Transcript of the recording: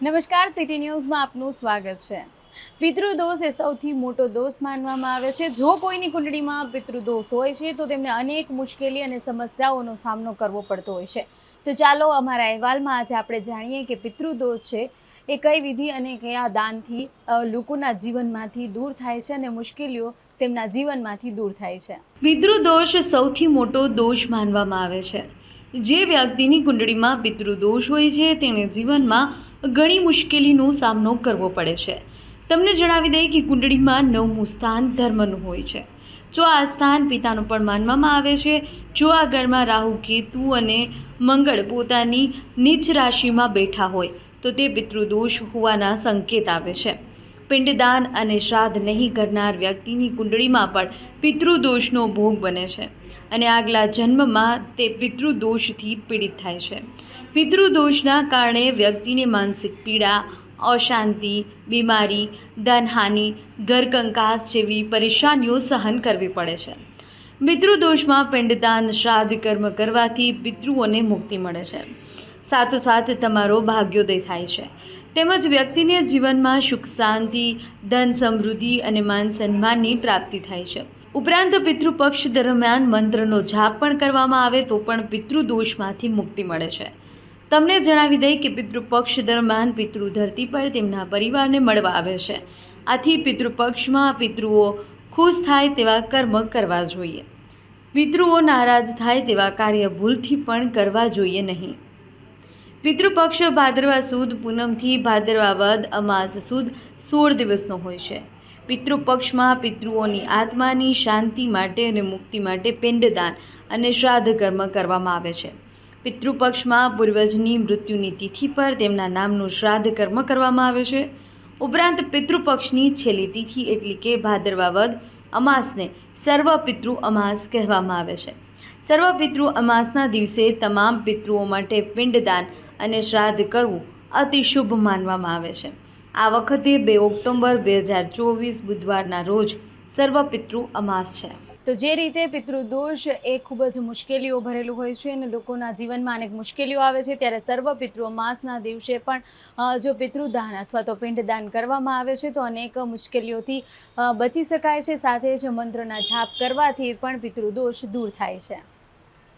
નમસ્કાર, સિટી ન્યૂઝમાં આપનું સ્વાગત છે। પિતૃદોષ એ સૌથી મોટો દોષ માનવામાં આવે છે। જો કોઈની કુંડળીમાં પિતૃદોષ હોય છે તો તેમને અનેક મુશ્કેલી અને સમસ્યાઓનો સામનો કરવો પડતો હોય છે। તો ચાલો અમારા અહેવાલમાં આજે આપણે જાણીએ કે પિતૃદોષ છે એ કઈ વિધિ અને કયા દાનથી લોકોના જીવનમાંથી દૂર થાય છે અને મુશ્કેલીઓ તેમના જીવનમાંથી દૂર થાય છે। પિતૃદોષ સૌથી મોટો દોષ માનવામાં આવે છે। જે વ્યક્તિની કુંડળીમાં પિતૃદોષ હોય છે તેને જીવનમાં ઘણી મુશ્કેલીનો સામનો કરવો પડે છે। તમને જણાવી દઈએ કે કુંડળીમાં 9મું સ્થાન ધર્મનું હોય છે। જો આ સ્થાન પિતાનું પણ માનવામાં આવે છે। જો આ ઘરમાં રાહુ, કેતુ અને મંગળ પોતાની નીચ રાશિમાં બેઠા હોય તો તે પિતૃદોષ હોવાના સંકેત આપે છે। પિંડદાન અને શ્રાદ્ધ નહીં કરનાર વ્યક્તિની કુંડળીમાં પણ પિતૃદોષનો ભોગ બને છે અને આગલા જન્મમાં તે પિતૃદોષથી પીડિત થાય છે। પિતૃદોષના કારણે વ્યક્તિને માનસિક પીડા, અશાંતિ, બીમારી, ધનહાનિ, ઘરકંકાસ જેવી પરેશાનીઓ સહન કરવી પડે છે। પિતૃદોષમાં પિંડદાન શ્રાદ્ધ કર્મ કરવાથી પિતૃઓને મુક્તિ મળે છે। સાથોસાથ તમારો ભાગ્યોદય થાય છે તેમજ વ્યક્તિને જીવનમાં સુખ શાંતિ, ધન સમૃદ્ધિ અને માન સન્માનની પ્રાપ્તિ થાય છે। ઉપરાંત પિતૃપક્ષ દરમિયાન મંત્રનો જાપ પણ કરવામાં આવે તો પણ પિતૃદોષમાંથી મુક્તિ મળે છે। તમને જણાવી દઈએ કે પિતૃપક્ષ દરમિયાન પિતૃ ધરતી પર તેમના પરિવારને મળવા આવે છે। આથી પિતૃપક્ષમાં પિતૃઓ ખુશ થાય તેવા કર્મ કરવા જોઈએ। પિતૃઓ નારાજ થાય તેવા કાર્ય ભૂલથી પણ કરવા જોઈએ નહીં। પિતૃપક્ષ ભાદરવા સુદ પૂનમથી ભાદરવા વદ અમાસ સુદ 16 દિવસનો હોય છે। પિતૃપક્ષમાં પિતૃઓની આત્માની શાંતિ માટે અને મુક્તિ માટે પિંડદાન અને શ્રાદ્ધ કર્મ કરવામાં આવે છે। પિતૃપક્ષમાં પૂર્વજની મૃત્યુની તિથિ પર તેમના નામનું શ્રાદ્ધ કર્મ કરવામાં આવે છે। ઉપરાંત પિતૃપક્ષની છેલ્લી તિથિ એટલે કે ભાદરવા વદ અમાસને સર્વ પિતૃ અમાસ કહેવામાં આવે છે। સર્વ પિતૃ અમાસના દિવસે તમામ પિતૃઓ માટે પિંડદાન અને શ્રાદ્ધ કરવું અતિ શુભ માનવામાં આવે છે। આ વખતે 2 ઓક્ટોબર 2024 બુધવારના રોજ સર્વ પિતૃ અમાસ છે। તો જે રીતે પિતૃદોષ એ ખૂબ જ મુશ્કેલીઓ ભરેલું હોય છે અને લોકોના જીવનમાં અનેક મુશ્કેલીઓ આવે છે, ત્યારે સર્વ પિતૃ અમાસના દિવસે પણ જો પિતૃદાન અથવા તો પિંડદાન કરવામાં આવે છે તો અનેક મુશ્કેલીઓથી બચી શકાય છે। સાથે જ મંત્રના જાપ કરવાથી પણ પિતૃદોષ દૂર થાય છે।